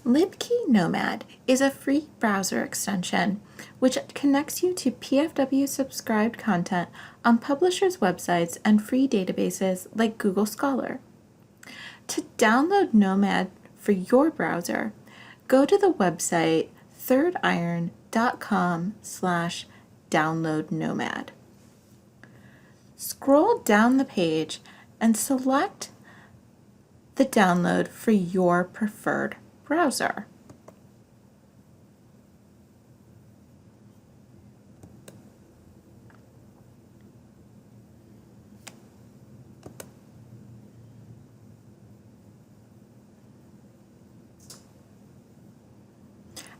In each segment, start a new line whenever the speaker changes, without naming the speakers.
LibKey Nomad is a free browser extension which connects you to PFW-subscribed content on publishers' websites and free databases like Google Scholar. To download Nomad for your browser, go to the website thirdiron.com/downloadnomad. Scroll down the page and select the download for your preferred browser.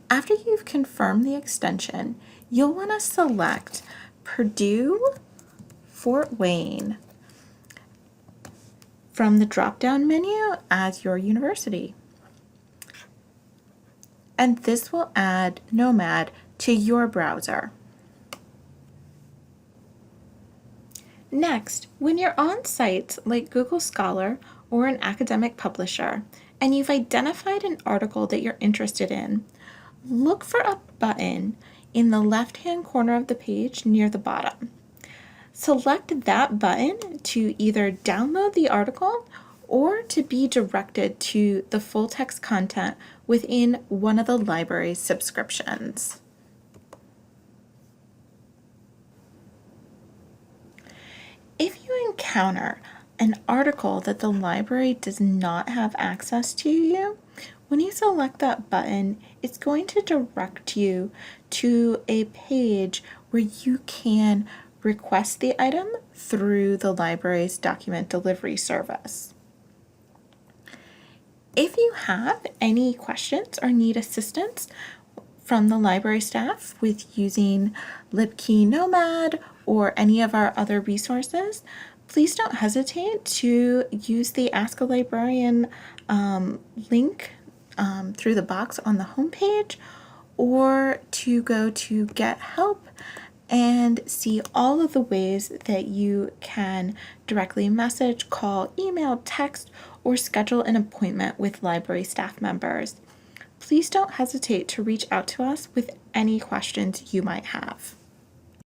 After you've confirmed the extension, you'll want to select Purdue Fort Wayne from the drop-down menu as your university. And this will add Nomad to your browser. Next, when you're on sites like Google Scholar or an academic publisher, and you've identified an article that you're interested in, look for a button in the left-hand corner of the page near the bottom. Select that button to either download the article or to be directed to the full text content within one of the library's subscriptions. If you encounter an article that the library does not have access to you, when you select that button, it's going to direct you to a page where you can request the item through the library's document delivery service. If you have any questions or need assistance from the library staff with using LibKey Nomad or any of our other resources, please don't hesitate to use the Ask a Librarian link through the box on the homepage, or to go to Get Help and see all of the ways that you can directly message, call, email, text, or schedule an appointment with library staff members. Please don't hesitate to reach out to us with any questions you might have.